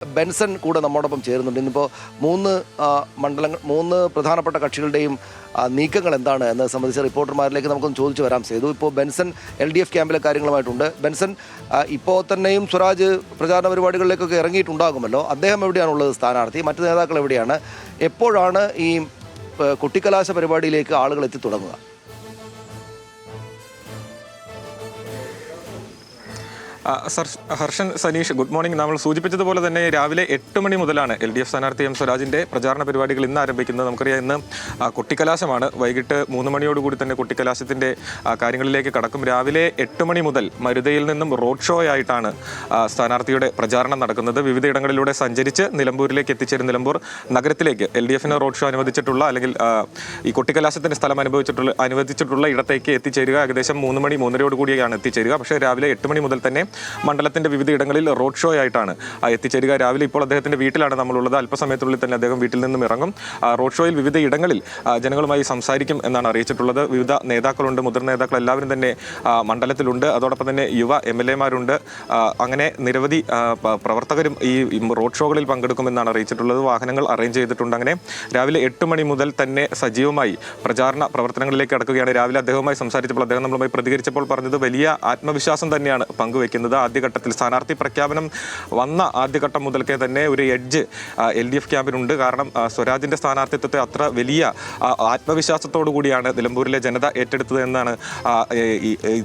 Benson കൂടെ നമ്മോടൊപ്പം ചേരുന്നുണ്ട്. ഇന്നിപ്പോൾ മൂന്ന് പ്രധാനപ്പെട്ട കക്ഷികളുടെയും നീക്കങ്ങൾ എന്താണ് എന്നത് സംബന്ധിച്ച റിപ്പോർട്ടർമാരിലേക്ക് നമുക്കൊന്ന് ചോദിച്ചു വരാം. സേതു, ഇപ്പോൾ ബെൻസൺ LDF ക്യാമ്പിലെ കാര്യങ്ങളുമായിട്ടുണ്ട്. ബെൻസൺ, ഇപ്പോൾ തന്നെയും സ്വരാജ് പ്രചാരണ പരിപാടികളിലേക്കൊക്കെ ഇറങ്ങിയിട്ടുണ്ടാകുമല്ലോ. അദ്ദേഹം എവിടെയാണുള്ളത് സ്ഥാനാർത്ഥി? മറ്റു നേതാക്കൾ എവിടെയാണ്? എപ്പോഴാണ് ഈ കൊട്ടിക്കലാശ പരിപാടിയിലേക്ക് ആളുകൾ എത്തി തുടങ്ങുക? Harshan, Saneesh, good morning. നമ്മൾ സൂചിപ്പിച്ചതുപോലെ തന്നെ രാവിലെ 8 മണി മുതലാണ് LDF സ്ഥാനാർത്ഥി M സ്വരാജിന്റെ പ്രചാരണ പരിപാടികൾ ഇന്ന് ആരംഭിക്കുന്നത്. നമുക്കറിയാം, ഇന്ന് കൊട്ടിക്കലാശമാണ്. വൈകിട്ട് 3 മണിയോടുകൂടി തന്നെ കൊട്ടിക്കലാശത്തിന്റെ കാര്യങ്ങളിലേക്ക് കടക്കും. രാവിലെ 8 മണി മുതൽ മരുതയിൽ നിന്നും റോഡ് ഷോ ആയിട്ടാണ് സ്ഥാനാർത്ഥിയുടെ പ്രചാരണം നടക്കുന്നത്. വിവിധയിടങ്ങളിലൂടെ സഞ്ചരിച്ച് നിലമ്പൂരിലേക്ക് എത്തിച്ചേരും. നിലമ്പൂർ നഗരത്തിലേക്ക് LDFന് റോഡ് ഷോ അനുവദിച്ചിട്ടുള്ള അല്ലെങ്കിൽ ഈ കൊട്ടിക്കലാശത്തിന്റെ സ്ഥലം അനുവദിച്ചിട്ടുള്ള ഇടത്തേക്ക് എത്തിച്ചേരുക ഏകദേശം 3 മണി 3:30 എത്തിച്ചേരുക. പക്ഷേ രാവിലെ 8 മണി മുതൽ തന്നെ മണ്ഡലത്തിന്റെ വിവിധ ഇടങ്ങളിൽ റോഡ് ഷോ ആയിട്ടാണ് എത്തിച്ചേരുക. രാവിലെ ഇപ്പോൾ അദ്ദേഹത്തിന്റെ വീട്ടിലാണ് നമ്മളുള്ളത്. അല്പസമയത്തിനുള്ളിൽ തന്നെ അദ്ദേഹം വീട്ടിൽ നിന്നും ഇറങ്ങും. റോഡ് ഷോയിൽ വിവിധ ഇടങ്ങളിൽ ജനങ്ങളുമായി സംസാരിക്കും എന്നാണ് അറിയിച്ചിട്ടുള്ളത്. വിവിധ നേതാക്കളുണ്ട്, മുതിർന്ന നേതാക്കൾ എല്ലാവരും തന്നെ മണ്ഡലത്തിലുണ്ട്. അതോടൊപ്പം തന്നെ യുവ MLA-മാരുണ്ട്. അങ്ങനെ നിരവധി പ്രവർത്തകരും ഈ റോഡ് ഷോകളിൽ പങ്കെടുക്കുമെന്നാണ് അറിയിച്ചിട്ടുള്ളത്. വാഹനങ്ങൾ അറേഞ്ച് ചെയ്തിട്ടുണ്ട്. അങ്ങനെ രാവിലെ 8 മണി മുതൽ തന്നെ സജീവമായി പ്രചാരണ പ്രവർത്തനങ്ങളിലേക്ക് കടക്കുകയാണ്. രാവിലെ അദ്ദേഹവുമായി സംസാരിച്ചപ്പോൾ അദ്ദേഹം നമ്മളുമായി പ്രതികരിച്ചപ്പോൾ പറഞ്ഞത് വലിയ ആത്മവിശ്വാസം തന്നെയാണ് പങ്കുവെക്കുന്നത്. ആദ്യഘട്ടത്തിൽ സ്ഥാനാർത്ഥി പ്രഖ്യാപനം വന്ന ആദ്യഘട്ടം മുതൽക്കേ തന്നെ ഒരു എഡ്ജ് LDF ക്യാമ്പിനുണ്ട്. കാരണം സ്വരാജിന്റെ സ്ഥാനാർത്ഥിത്വത്തെ അത്ര വലിയ ആത്മവിശ്വാസത്തോടു കൂടിയാണ് നിലമ്പൂരിലെ ജനത ഏറ്റെടുത്തത് എന്നാണ്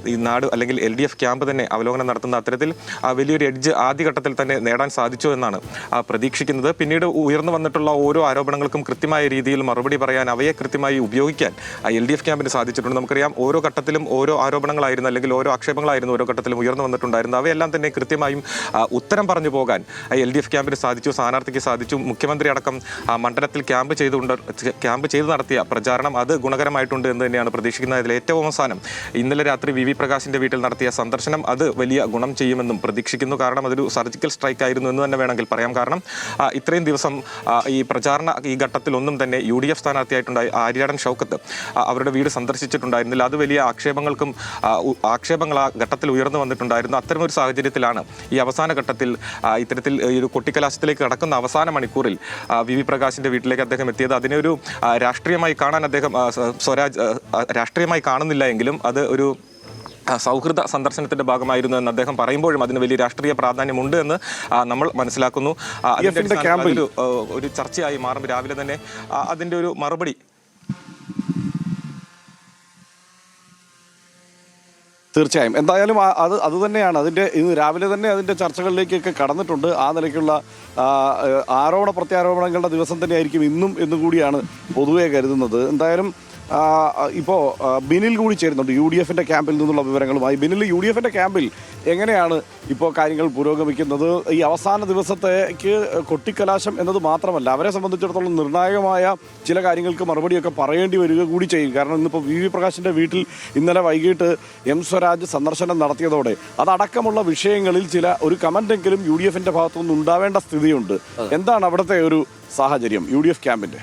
ഈ നാട് അല്ലെങ്കിൽ LDF ക്യാമ്പ് തന്നെ അവലോകനം നടത്തുന്ന. അത്തരത്തിൽ വലിയൊരു എഡ്ജ് ആദ്യഘട്ടത്തിൽ തന്നെ നേടാൻ സാധിച്ചു എന്നാണ് പ്രതീക്ഷിക്കുന്നത്. പിന്നീട് ഉയർന്നു വന്നിട്ടുള്ള ഓരോ ആരോപണങ്ങൾക്കും കൃത്യമായ രീതിയിൽ മറുപടി പറയാൻ, അവയെ കൃത്യമായി ഉപയോഗിക്കാൻ LDF ക്യാമ്പിന് സാധിച്ചിട്ടുണ്ട്. നമുക്കറിയാം, ഓരോ ഘട്ടത്തിലും ഓരോ ആരോപണങ്ങളായിരുന്നു അല്ലെങ്കിൽ ഓരോ ആക്ഷേപങ്ങളായിരുന്നു ഓരോ ഘട്ടത്തിലും ഉയർന്നു വന്നിട്ടുണ്ടായിരുന്നു. അവയെല്ലാം തന്നെ കൃത്യമായും ഉത്തരം പറഞ്ഞു പോകാൻ LDF ക്യാമ്പിന് സാധിച്ചു, സ്ഥാനാർത്ഥിക്ക് സാധിച്ചു. മുഖ്യമന്ത്രി അടക്കം മണ്ഡലത്തിൽ ക്യാമ്പ് ചെയ്ത് നടത്തിയ പ്രചാരണം അത് ഗുണകരമായിട്ടുണ്ട് എന്ന് തന്നെയാണ് പ്രതീക്ഷിക്കുന്നത്. അതിൽ ഏറ്റവും അവസാനം ഇന്നലെ രാത്രി VV പ്രകാശിന്റെ വീട്ടിൽ നടത്തിയ സന്ദർശനം അത് വലിയ ഗുണം ചെയ്യുമെന്നും പ്രതീക്ഷിക്കുന്നു. കാരണം അതൊരു സർജിക്കൽ സ്ട്രൈക്ക് ആയിരുന്നു എന്ന് തന്നെ വേണമെങ്കിൽ പറയാം. കാരണം ഇത്രയും ദിവസം ഈ ഘട്ടത്തിൽ ഒന്നും തന്നെ UDF സ്ഥാനാർത്ഥിയായിട്ടുണ്ടായി ആര്യാടൻ ഷൗക്കത്ത് അവരുടെ വീട് സന്ദർശിച്ചിട്ടുണ്ടായിരുന്നില്ല. അത് വലിയ ആക്ഷേപങ്ങൾ ആ ഘട്ടത്തിൽ ഉയർന്നു വന്നിട്ടുണ്ടായിരുന്നു. അത്തരമൊരു സാഹചര്യത്തിലാണ് ഈ അവസാന ഘട്ടത്തിൽ ഇത്തരത്തിൽ ഒരു കൊട്ടിക്കലാശത്തിലേക്ക് കടക്കുന്ന അവസാന മണിക്കൂറിൽ VV പ്രകാശിന്റെ വീട്ടിലേക്ക് അദ്ദേഹം എത്തിയത്. അതിനെ ഒരു രാഷ്ട്രീയമായി കാണാൻ അദ്ദേഹം സ്വരാജ് രാഷ്ട്രീയമായി കാണുന്നില്ല എങ്കിലും അത് ഒരു സൗഹൃദ സന്ദർശനത്തിന്റെ ഭാഗമായിരുന്നു എന്ന് അദ്ദേഹം പറയുമ്പോഴും അതിന് വലിയ രാഷ്ട്രീയ പ്രാധാന്യമുണ്ട് എന്ന് നമ്മൾ മനസ്സിലാക്കുന്നു. ഒരു ചർച്ചയായി മാറും. രാവിലെ തന്നെ അതിന്റെ ഒരു മറുപടി തീർച്ചയായും. എന്തായാലും അത് തന്നെയാണ് ഇന്ന് രാവിലെ തന്നെ അതിൻ്റെ ചർച്ചകളിലേക്കൊക്കെ കടന്നിട്ടുണ്ട്. ആ നിലയ്ക്കുള്ള ആരോപണ പ്രത്യാരോപണങ്ങളുടെ ദിവസം തന്നെയായിരിക്കും ഇന്നും എന്നുകൂടിയാണ് പൊതുവെ കരുതുന്നത്. എന്തായാലും ഇപ്പോൾ ബിനിൽ കൂടി ചേരുന്നുണ്ട് UDFന്റെ ക്യാമ്പിൽ നിന്നുള്ള വിവരങ്ങളുമായി. ബിനിൽ, UDFന്റെ ക്യാമ്പിൽ എങ്ങനെയാണ് ഇപ്പോൾ കാര്യങ്ങൾ പുരോഗമിക്കുന്നത്? ഈ അവസാന ദിവസത്തേക്ക് കൊട്ടിക്കലാശം എന്നത് മാത്രമല്ല, അവരെ സംബന്ധിച്ചിടത്തോളം നിർണായകമായ ചില കാര്യങ്ങൾക്ക് മറുപടിയൊക്കെ പറയേണ്ടി വരിക കൂടി ചെയ്യും. കാരണം ഇന്നിപ്പോൾ VV പ്രകാശിൻ്റെ വീട്ടിൽ ഇന്നലെ വൈകിട്ട് M സ്വരാജ് സന്ദർശനം നടത്തിയതോടെ അതടക്കമുള്ള വിഷയങ്ങളിൽ ഒരു കമൻ്റെങ്കിലും UDFന്റെ ഭാഗത്തുനിന്ന് ഉണ്ടാവേണ്ട സ്ഥിതിയുണ്ട്. എന്താണ് അവിടുത്തെ ഒരു സാഹചര്യം UDF ക്യാമ്പിൻ്റെ?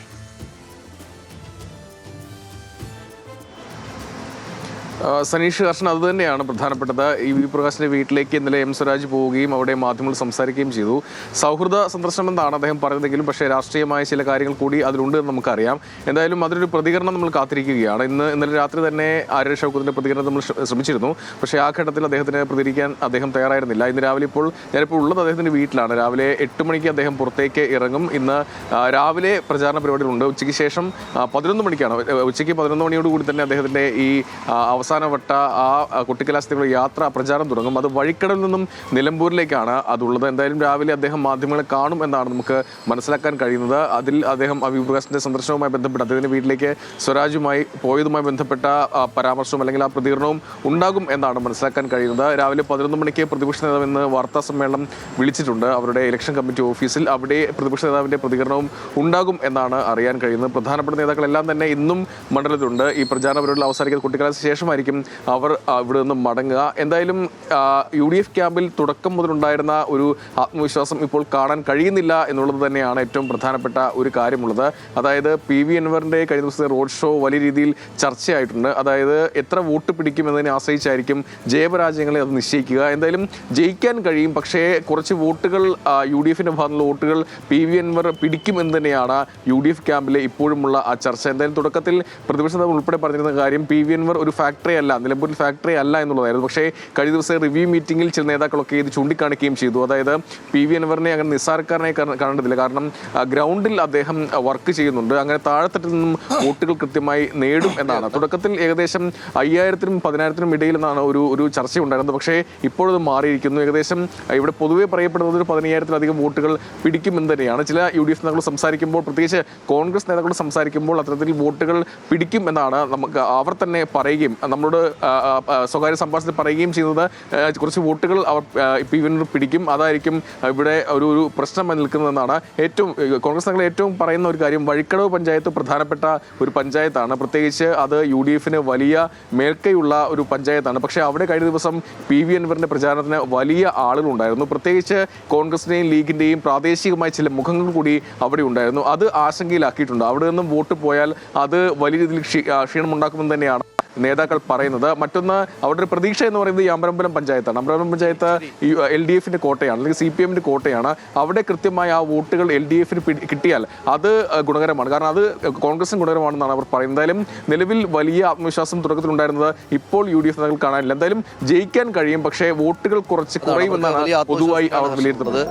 സനീഷ്, ഹർഷൻ, അത് തന്നെയാണ് പ്രധാനപ്പെട്ടത്. ഈ VV പ്രകാശിന്റെ വീട്ടിലേക്ക് ഇന്നലെ M സ്വരാജ് പോവുകയും അവിടെ മാധ്യമങ്ങൾ സംസാരിക്കുകയും ചെയ്തു. സൗഹൃദ സന്ദർശനം എന്നാണ് അദ്ദേഹം പറഞ്ഞതെങ്കിലും പക്ഷേ രാഷ്ട്രീയമായ ചില കാര്യങ്ങൾ കൂടി അതിലുണ്ട് എന്ന് നമുക്കറിയാം. എന്തായാലും അതിനൊരു പ്രതികരണം നമ്മൾ കാത്തിരിക്കുകയാണ്. ഇന്നലെ രാത്രി തന്നെ ആര്യ ഷൗക്കത്തിന്റെ പ്രതികരണം നമ്മൾ ശ്രമിച്ചിരുന്നു. പക്ഷേ ആ ഘട്ടത്തിൽ അദ്ദേഹത്തിന് പ്രതികരിക്കാൻ അദ്ദേഹം തയ്യാറായിരുന്നില്ല. ഇന്ന് രാവിലെ ഞാനിപ്പോൾ ഉള്ളത് അദ്ദേഹത്തിന്റെ വീട്ടിലാണ്. രാവിലെ 8 മണിക്ക് അദ്ദേഹം പുറത്തേക്ക് ഇറങ്ങും. ഇന്ന് രാവിലെ പ്രചാരണ പരിപാടികളുണ്ട്. ഉച്ചയ്ക്ക് ശേഷം 11 മണിക്കാണ്. ഉച്ചയ്ക്ക് 11 മണിയോടുകൂടി തന്നെ അദ്ദേഹത്തിന്റെ ഈ അവസാനവട്ട കൊട്ടിക്കലാശത്തിലുള്ള പ്രചാരണം തുടങ്ങും. അത് വഴിക്കടവിൽ നിന്നും നിലമ്പൂരിലേക്കാണ് അതുള്ളത്. എന്തായാലും രാവിലെ അദ്ദേഹം മാധ്യമങ്ങളെ കാണും എന്നാണ് നമുക്ക് മനസ്സിലാക്കാൻ കഴിയുന്നത്. അതിൽ അദ്ദേഹം VV പ്രകാശിന്റെ സന്ദർശനവുമായി ബന്ധപ്പെട്ട് അദ്ദേഹത്തിന്റെ വീട്ടിലേക്ക് സ്വരാജുമായി പോയതുമായി ബന്ധപ്പെട്ട പരാമർശവും അല്ലെങ്കിൽ ആ പ്രതികരണവും ഉണ്ടാകും എന്നാണ് മനസ്സിലാക്കാൻ കഴിയുന്നത്. രാവിലെ 11 മണിക്ക് പ്രതിപക്ഷ നേതാവ് ഇന്ന് വാർത്താ സമ്മേളനം വിളിച്ചിട്ടുണ്ട് അവരുടെ ഇലക്ഷൻ കമ്മിറ്റി ഓഫീസിൽ. അവിടെ പ്രതിപക്ഷ നേതാവിന്റെ പ്രതികരണവും ഉണ്ടാകും എന്നാണ് അറിയാൻ കഴിയുന്നത്. പ്രധാനപ്പെട്ട നേതാക്കളെല്ലാം തന്നെ ഇന്നും മണ്ഡലത്തിലുണ്ട്. ഈ പ്രചാരണ പരിപാടികൾ അവസാനിക്കുന്ന കൊട്ടിക്കലാശത്തിന് ശേഷമായിരിക്കും ശേഷമായിരിക്കും അവർ ഇവിടെ നിന്ന് മടങ്ങുക. എന്തായാലും UDF ക്യാമ്പിൽ തുടക്കം മുതലുണ്ടായിരുന്ന ഒരു ആത്മവിശ്വാസം ഇപ്പോൾ കാണാൻ കഴിയുന്നില്ല എന്നുള്ളത് തന്നെയാണ് ഏറ്റവും പ്രധാനപ്പെട്ട ഒരു കാര്യമുള്ളത്. അതായത് PV അൻവറിന്റെ കഴിഞ്ഞ ദിവസത്തെ റോഡ് ഷോ വലിയ രീതിയിൽ ചർച്ചയായിട്ടുണ്ട്. അതായത് എത്ര വോട്ട് പിടിക്കുമെന്നതിനെ ആശ്രയിച്ചായിരിക്കും ജയപരാജയങ്ങളെ അത് നിശ്ചയിക്കുക. എന്തായാലും ജയിക്കാൻ കഴിയും, പക്ഷേ കുറച്ച് വോട്ടുകൾ UDFന്റെ ഭാഗത്തുള്ള വോട്ടുകൾ PV അൻവർ പിടിക്കുമെന്ന് തന്നെയാണ് UDF ക്യാമ്പിലെ ഇപ്പോഴുമുള്ള ആ ചർച്ച. എന്തായാലും തുടക്കത്തിൽ പ്രതിപക്ഷ നേതാവ് ഉൾപ്പെടെ പറഞ്ഞിരുന്ന കാര്യം PV അൻവർ ഒരു ഫാക്ടറി അല്ല, നിലമ്പൂരിൽ ഫാക്ടറി അല്ല എന്നുള്ളതായിരുന്നു. പക്ഷേ കഴിഞ്ഞ ദിവസം റിവ്യൂ മീറ്റിംഗിൽ ചില നേതാക്കളൊക്കെ ഇത് ചൂണ്ടിക്കാണിക്കുകയും ചെയ്തു. അതായത് PV അൻവറിനെ അങ്ങനെ നിസ്സാരക്കാരനായി കാണേണ്ടതില്ല, കാരണം ഗ്രൗണ്ടിൽ അദ്ദേഹം വർക്ക് ചെയ്യുന്നുണ്ട്, അങ്ങനെ താഴെത്തട്ടിൽ നിന്നും വോട്ടുകൾ കൃത്യമായി നേടും എന്നാണ്. തുടക്കത്തിൽ ഏകദേശം 5000-നും 10,000-നും ഇടയിൽ എന്നാണ് ഒരു ചർച്ചയുണ്ടായിരുന്നത്. പക്ഷേ ഇപ്പോഴത് മാറിയിരിക്കുന്നു. ഏകദേശം ഇവിടെ പൊതുവെ പറയപ്പെടുന്നത് ഒരു 15,000-ലധികം വോട്ടുകൾ പിടിക്കുമെന്ന് തന്നെയാണ്. ചില UDF നേതാക്കൾ സംസാരിക്കുമ്പോൾ, പ്രത്യേകിച്ച് കോൺഗ്രസ് നേതാക്കൾ സംസാരിക്കുമ്പോൾ അത്തരത്തിൽ വോട്ടുകൾ പിടിക്കും എന്നാണ് നമുക്ക് അവർ തന്നെ പറയുകയും നമ്മളോട് സ്വകാര്യ സംഭാഷണത്തിൽ പറയുകയും ചെയ്യുന്നത്. കുറച്ച് വോട്ടുകൾ അവർ PV അൻവർ പിടിക്കും, അതായിരിക്കും ഇവിടെ ഒരു പ്രശ്നമായി നിൽക്കുന്നതെന്നാണ്. കോൺഗ്രസ് നേതാക്കൾ ഏറ്റവും പറയുന്ന ഒരു കാര്യം, വഴിക്കടവ് പഞ്ചായത്ത് പ്രധാനപ്പെട്ട ഒരു പഞ്ചായത്താണ്, പ്രത്യേകിച്ച് അത് UDFന് വലിയ മേൽക്കൈയുള്ള ഒരു പഞ്ചായത്താണ്. പക്ഷേ അവിടെ കഴിഞ്ഞ ദിവസം PV അൻവറിന്റെ പ്രചാരണത്തിന് വലിയ ആളുകളുണ്ടായിരുന്നു. പ്രത്യേകിച്ച് കോൺഗ്രസിന്റെയും ലീഗിന്റെയും പ്രാദേശികമായ ചില മുഖങ്ങൾ കൂടി അവിടെ ഉണ്ടായിരുന്നു. അത് ആശങ്കയിലാക്കിയിട്ടുണ്ട്. അവിടെ നിന്നും വോട്ട് പോയാൽ അത് വലിയ രീതിയിൽ ക്ഷീണമുണ്ടാക്കുമെന്ന് തന്നെയാണ് നേതാക്കൾ പറയുന്നത്. മറ്റൊന്ന്, അവിടെ ഒരു പ്രതീക്ഷ എന്ന് പറയുന്നത് ഈ അമ്പലമ്പലം പഞ്ചായത്താണ്. അമ്പലമ്പലം പഞ്ചായത്ത് LDFന്റെ കോട്ടയാണ്, അല്ലെങ്കിൽ CPMന്റെ കോട്ടയാണ്. അവിടെ കൃത്യമായ ആ വോട്ടുകൾ LDFന് കിട്ടിയാൽ അത് ഗുണകരമാണ്, കാരണം അത് കോൺഗ്രസിന് ഗുണകരമാണെന്നാണ് അവർ പറയുന്നത്. എന്തായാലും നിലവിൽ വലിയ ആത്മവിശ്വാസം തുടക്കത്തിലുണ്ടായിരുന്നത് ഇപ്പോൾ UDF നേതാക്കൾ കാണാനില്ല. എന്തായാലും ജയിക്കാൻ കഴിയും, പക്ഷേ വോട്ടുകൾ കുറച്ച് കുറയുമെന്നാണ് പൊതുവായി അവർ വിലയിരുത്തുന്നത്.